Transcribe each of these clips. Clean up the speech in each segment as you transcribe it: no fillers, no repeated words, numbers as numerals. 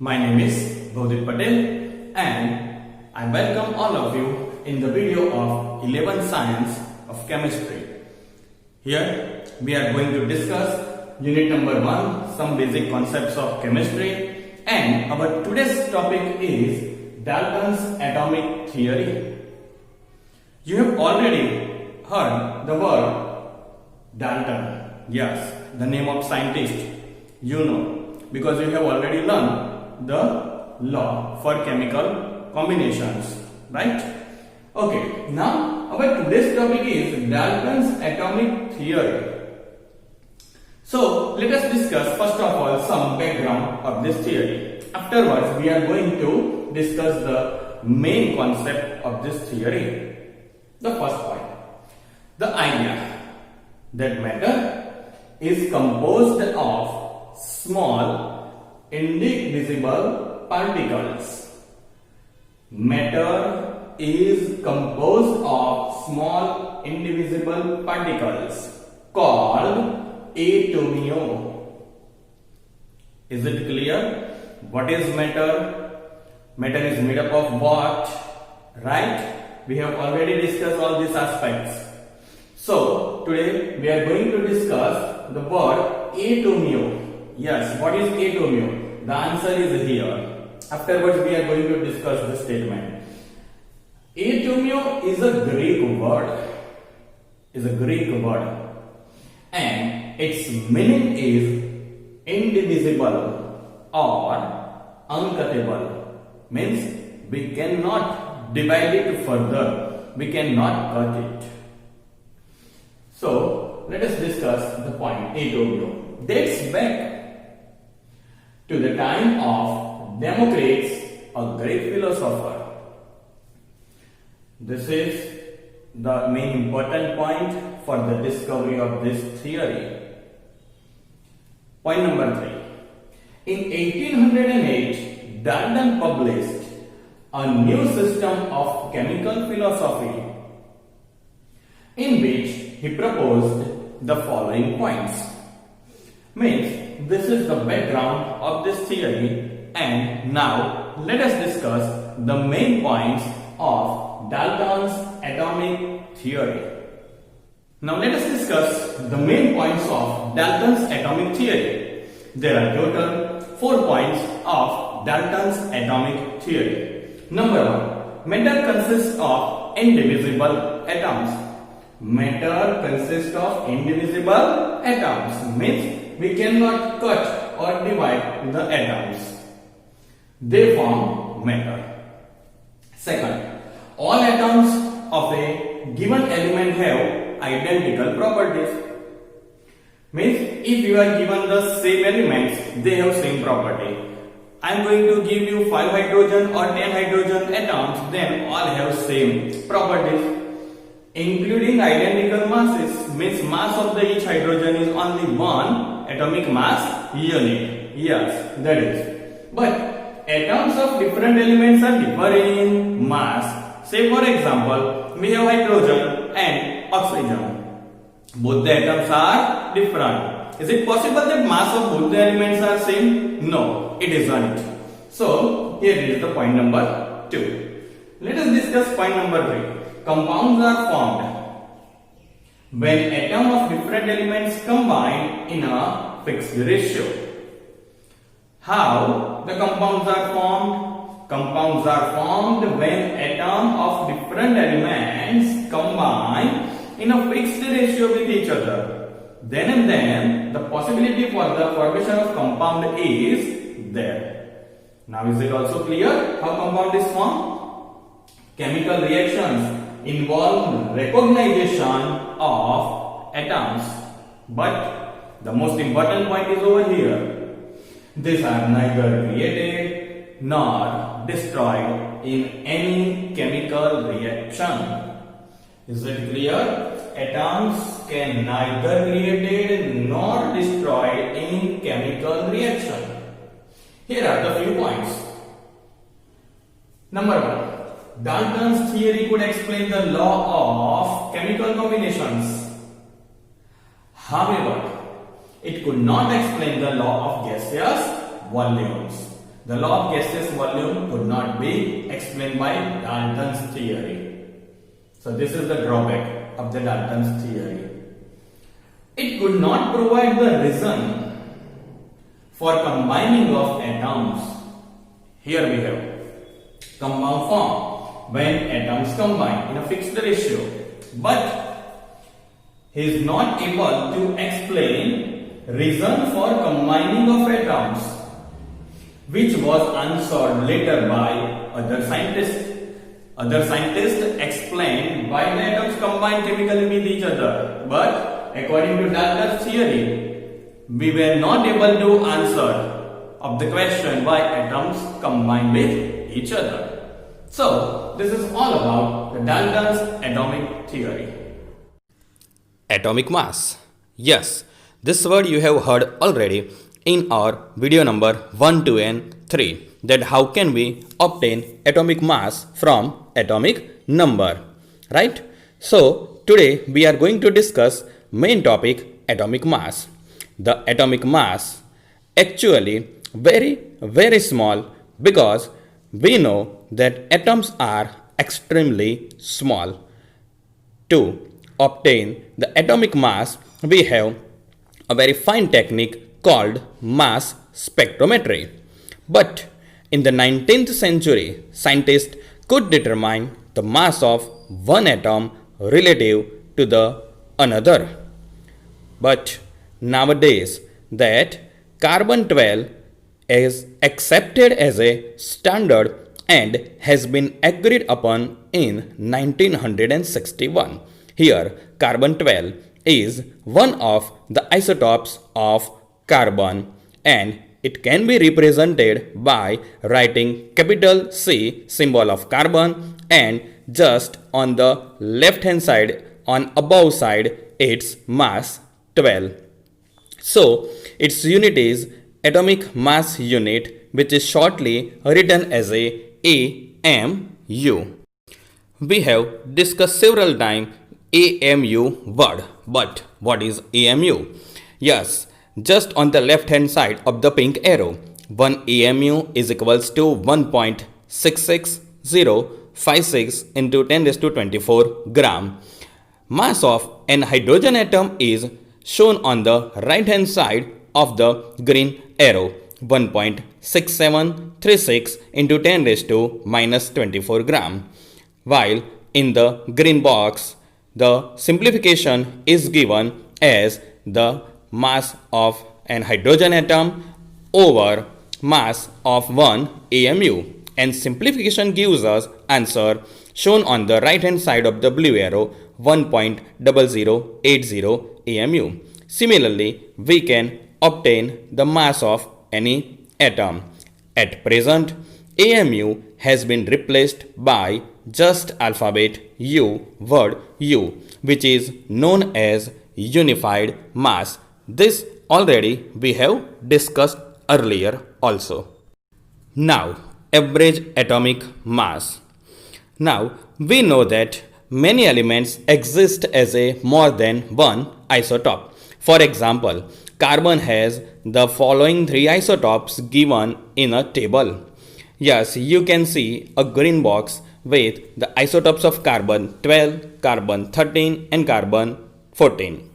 My name is Bhaudit Patel and I welcome all of you in the video of 11th Science of Chemistry. Here we are going to discuss unit number 1, some basic concepts of chemistry, and our today's topic is Dalton's atomic theory. You have already heard the word Dalton. Yes, the name of scientist, you know, because you have already learned the law for chemical combinations, right? Okay, now our today's topic is Dalton's atomic theory. So let us discuss first of all some background of this theory. Afterwards we are going to discuss the main concept of this theory. The first point, the idea that matter is composed of small indivisible particles. Matter is composed of small indivisible particles called atomio. Is it clear? What is matter? Matter is made up of what? Right? We have already discussed all these aspects. So today we are going to discuss the word atomio. Yes, what is atomio? The answer is here. Afterwards we are going to discuss this statement. Atomio is a Greek word. And its meaning is indivisible or uncuttable. Means we cannot divide it further. We cannot cut it. So let us discuss the point atomio. Dates back to the time of Democritus, a Greek philosopher. This is the main important point for the discovery of this theory. Point number 3. In 1808, Dalton published a new system of chemical philosophy in which he proposed the following points. Means this is the background of this theory, and now let us discuss the main points of Dalton's atomic theory. Now let us discuss the main points of Dalton's atomic theory. There are total 4 points of Dalton's atomic theory. Number 1. Matter consists of indivisible atoms. Matter consists of indivisible atoms. Means we cannot cut or divide the atoms. They form matter. Second, all atoms of a given element have identical properties. Means if you are given the same elements, they have same property. I am going to give you 5 hydrogen or 10 hydrogen atoms, then all have same properties. Including identical masses, means mass of the each hydrogen is only 1 atomic mass unit. Yes, that is. But atoms of different elements are different in mass. Say for example, we have hydrogen and oxygen. Both the atoms are different. Is it possible that mass of both the elements are same? No, it isn't. So here is the point number 2. Let us discuss point number 3. Compounds are formed when atoms of different elements combine in a fixed ratio. How the compounds are formed? Compounds are formed when atoms of different elements combine in a fixed ratio with each other. Then and then the possibility for the formation of compound is there. Now is it also clear how compound is formed? Chemical reactions involve recognition of atoms, but the most important point is over here. These are neither created nor destroyed in any chemical reaction. Is it clear? Atoms can neither created nor destroyed in chemical reaction. Here are the few points. Number 1. Dalton's theory could explain the law of chemical combinations. However, it could not explain the law of gaseous volumes. The law of gaseous volume could not be explained by Dalton's theory. So this is the drawback of the Dalton's theory. It could not provide the reason for combining of atoms. Here we have compound form when atoms combine in a fixed ratio. But he is not able to explain reason for combining of atoms, which was answered later by other scientists. Other scientists explained why the atoms combine chemically with each other, but according to Dalton's theory, we were not able to answer of the question why atoms combine with each other. So, this is all about the Dalton's atomic theory. Atomic mass. Yes, this word you have heard already in our video number 1, 2 and 3, that how can we obtain atomic mass from atomic number, right? So today we are going to discuss main topic atomic mass. The atomic mass actually very small, because we know that atoms are extremely small. To obtain the atomic mass, we have a very fine technique called mass spectrometry. But in the 19th century, scientists could determine the mass of one atom relative to the another. But nowadays, that carbon 12 is accepted as a standard and has been agreed upon in 1961. Here, carbon 12 is one of the isotopes of carbon, and it can be represented by writing capital C, symbol of carbon, and just on the left hand side, on above side, its mass 12. So its unit is atomic mass unit, which is shortly written as a AMU. We have discussed several times AMU word, but what is AMU? Yes, just on the left hand side of the pink arrow, 1 AMU is equals to 1.66056 into 10 raised to 24 gram. Mass of an hydrogen atom is shown on the right hand side of the green arrow, 1.6736 into 10 raised to minus 24 gram. While in the green box, the simplification is given as the mass of an hydrogen atom over mass of 1 AMU, and simplification gives us answer shown on the right hand side of the blue arrow, 1.0080 AMU. Similarly, we can obtain the mass of any atom. At present, AMU has been replaced by just alphabet U, word U, which is known as unified mass. This already we have discussed earlier also. Now, average atomic mass. Now, we know that many elements exist as a more than one isotope. For example, carbon has the following 3 isotopes given in a table. Yes, you can see a green box with the isotopes of carbon 12, carbon 13 and carbon 14.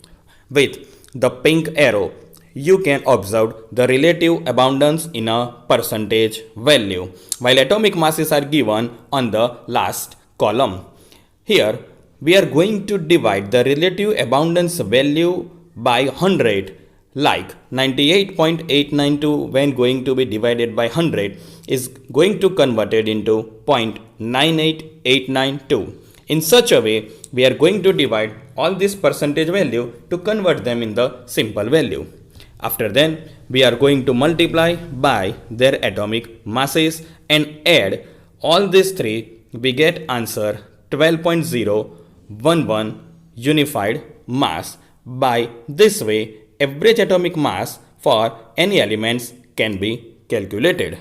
With the pink arrow, you can observe the relative abundance in a percentage value, while atomic masses are given on the last column. Here, we are going to divide the relative abundance value by 100, like 98.892 when going to be divided by 100 is going to convert it into 0.98892. In such a way, we are going to divide all this percentage value to convert them in the simple value. After then, we are going to multiply by their atomic masses and add all these three, we get answer 12.011 unified mass. By this way, average atomic mass for any elements can be calculated.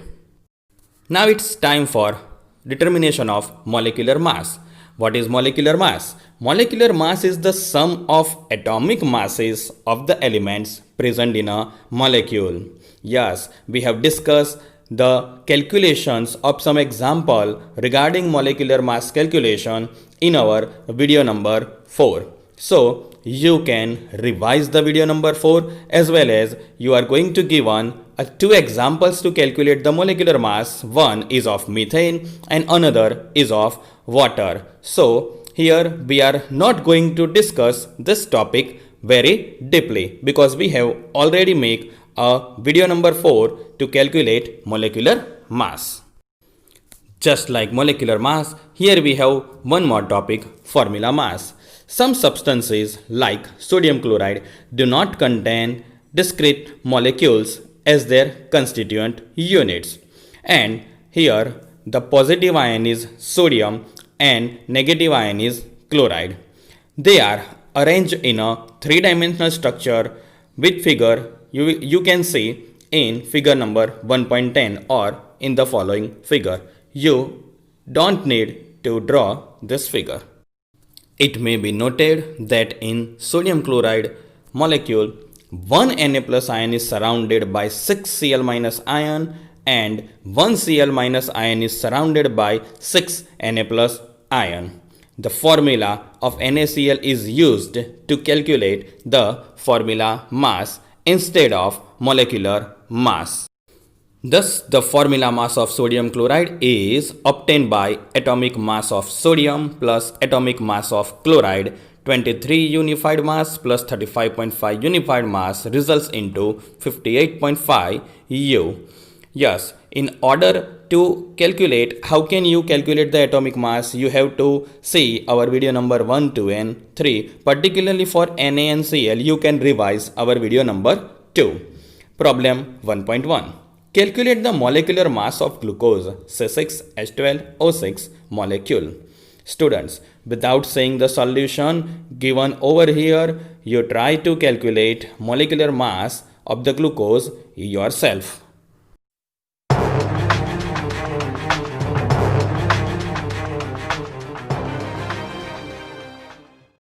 Now it's time for determination of molecular mass. What is molecular mass? Molecular mass is the sum of atomic masses of the elements present in a molecule. Yes, we have discussed the calculations of some example regarding molecular mass calculation in our video number 4. So you can revise the video number 4 as well as you are going to give two examples to calculate the molecular mass. One is of methane and another is of water. So here we are not going to discuss this topic very deeply because we have already made a video number 4 to calculate molecular mass. Just like molecular mass, here we have one more topic, formula mass. Some substances like sodium chloride do not contain discrete molecules as their constituent units. And here the positive ion is sodium and negative ion is chloride. They are arranged in a three-dimensional structure with figure you can see in figure number 1.10 or in the following figure. You don't need to draw this figure. It may be noted that in sodium chloride molecule, one Na plus ion is surrounded by 6 Cl minus ion and 1 Cl minus ion is surrounded by 6 Na plus ion. The formula of NaCl is used to calculate the formula mass instead of molecular mass. Thus, the formula mass of sodium chloride is obtained by atomic mass of sodium plus atomic mass of chloride. 23 unified mass plus 35.5 unified mass results into 58.5 U. Yes, in order to calculate, how can you calculate the atomic mass? You have to see our video number 1, 2 and 3. Particularly for Na and Cl, you can revise our video number 2. Problem 1.1. Calculate the molecular mass of glucose C6H12O6 molecule. Students, without seeing the solution given over here, you try to calculate molecular mass of the glucose yourself.